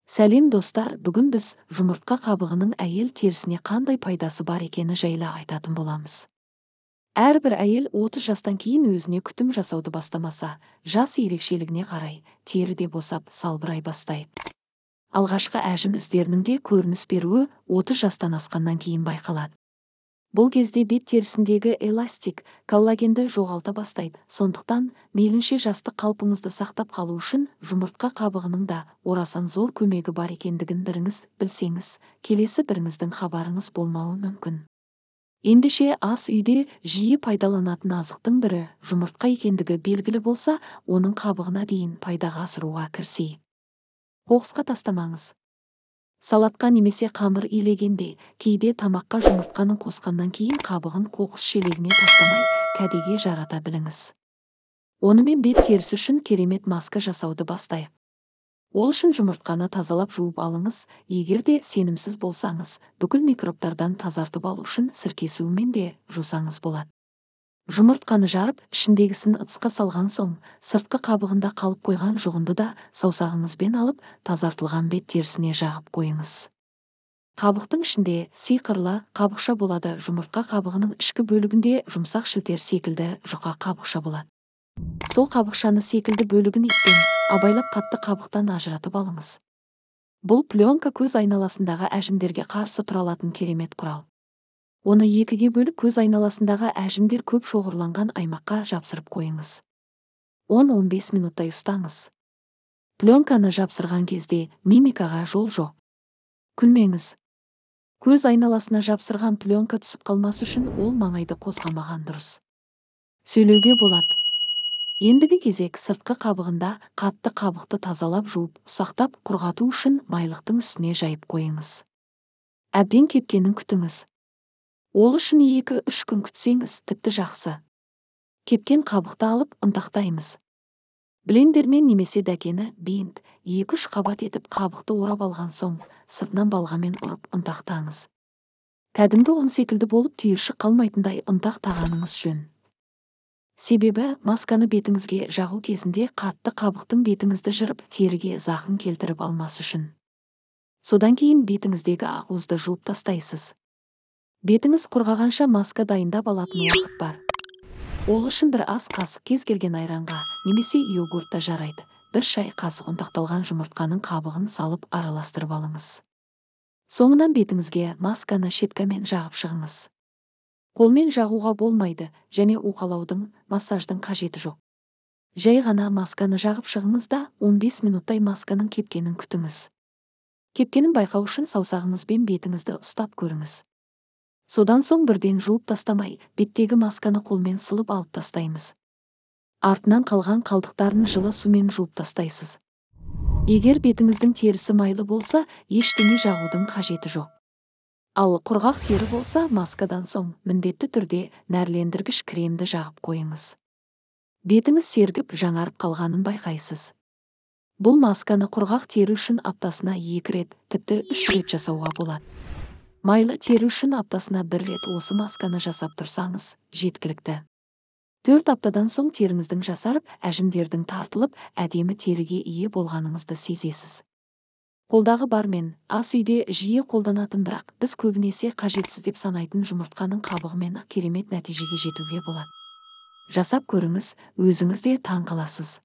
Сәлем достар, бүгін біз жұмыртқа қабығының әйел терісіне қандай пайдасы бар екені жайлы айтатын боламыз. Әрбір әйел 30 жастан кейін өзіне күтім жасауды бастамаса, жас ерекшелігіне қарай теріде босап салбырай бастайды. Алғашқы әжім іздерінің де көрініс беруі 30 жастан асқаннан кейін байқалады. Бұл кезде бет терісіндегі эластик, коллагенді жоғалта бастайды. Сондықтан, мейлінше жастық қалпыңызды сақтап қалу үшін жұмыртқа қабығының да орасан зор көмегі бар екендігін біріңіз білсеңіз, келесі біріңіздің хабарыңыз болмауы мүмкін. Ендеше ас үйде жиі пайдаланатын азықтың бірі жұмыртқа екендігі белгілі болса, оның қабығына дейін пайдаға асыруға кірісейік. Қоқысқа тастамаңыз. Салатқа немесе қамыр илегенде, кейде тамаққа жұмыртқаны қосқаннан кейін қабығын қоқыс шелегіне тастамай, кәдеге жарата біліңіз. Онымен бет терісі үшін керемет маска жасауды бастайық. Ол үшін жұмыртқаны тазалап жуып алыңыз. Егер де сенімсіз болсаңыз, бүкіл микробтардан тазартып алу үшін сірке суымен де жусаңыз болады. Жұмыртқаны жарып, ішіндегісін ыдысқа салған соң, сыртқы қабығында қалып қойған жұғынды да саусағыңызбен алып, тазартылған бет терісіне жағып қойыңыз. Қабықтың ішінде сиқырлы қабықша болады. Жұмыртқа қабығының ішкі бөлігінде жұмсақ шілтер секілді жұқа қабықша болады. Сол қабықшаны секілді бөлігін итпен абайлап қатты қабықтан ажыратып алыңыз. Бұл пленка көз айналасындағы әжімдерге қарсы тұра алатын керемет құрал. Оны екіге бөліп көз айналасындағы әжімдер көп шоғырланған аймаққа жапсырып қойыңыз. 10-15 минуттай ұстаңыз. Пленканы жапсырған кезде мимикаға жол жоқ. Күлмеңіз. Көз айналасына жапсырған пленка түсіп қалмас үшін ол маңайды қозғамаған дұрыс. Сөйлеуге болады. Ендігі кезек сыртқы қабығында қатты қабықты тазалап жуып, ұсақтап құрғату үшін майлықтың үстіне жайып қойыңыз. Әбден кепкенін күтіңіз. Ол үшін 2-3 күн күтсеңіз тіпті жақсы. Кепкен қабықты алып ұнтақтаймыз. Блендермен немесе дәкені бейінт 2-3 қабат етіп қабықты орап алған соң, сыртынан балғамен ұрып ұнтақтаңыз. Кәдімгі ұн секілді болып түйіршік қалмайтындай ұнтақтағаныңыз жөн. Себебі масканы бетіңізге жағу кезінде қатты қабықтың бетіңізді жырып, теріге зақым келтіріп алмас үшін. Содан кейін бетіңіздегі ақуызды жуып тастайсыз. Бетіңіз құрғағанша маска дайындап алатын уақыт бар. Ол үшін бір ас қасық кез келген айранға немесе йогуртта жарайды. Бір шай қасық ұнтақталған жұмыртқаның қабығын салып араластырып алыңыз. Соңынан бетіңізге масканы щеткамен жағып шығыңыз. Қолмен жағуға болмайды және уқалаудың, массаждың қажеті жоқ. Жай ғана масканы жағып шығыңыз да 15 минуттай масканың кепкенін күтіңіз. Кепкенін байқау үшін саусағыңызбен бетіңізді ұстап көріңіз. Содан соң бірден жуып тастамай, беттегі масканы қолмен сылып алып тастаймыз. Артынан қалған қалдықтарын жылы сумен жуып тастайсыз. Егер бетіңіздің терісі майлы болса, ештеңе жағудың қажеті жоқ. Ал құрғақ тері болса, маскадан соң міндетті түрде нәрлендіргіш кремді жағып қойыңыз. Бетіңіз сергіп, жаңарып қалғанын байқайсыз. Бұл масканы құрғақ тері үшін аптасына 2 рет, тіпті 3 рет жасауға болады. Майлы тері үшін аптасына 1 рет осы масканы жасап тұрсаңыз, жеткілікті. 4 аптадан соң теріңіздің жасарып, әжімдердің тартылып, әдемі теріге ие болғаныңызды сезесіз. Қолдағы бармен, ас үйде жиі қолданатын бірақ біз көбінесе қажетсіз деп санайтын жұмыртқаның қабығымен керемет нәтижеге жетуге болады. Жасап көріңіз, өзіңіз де таң қаласыз.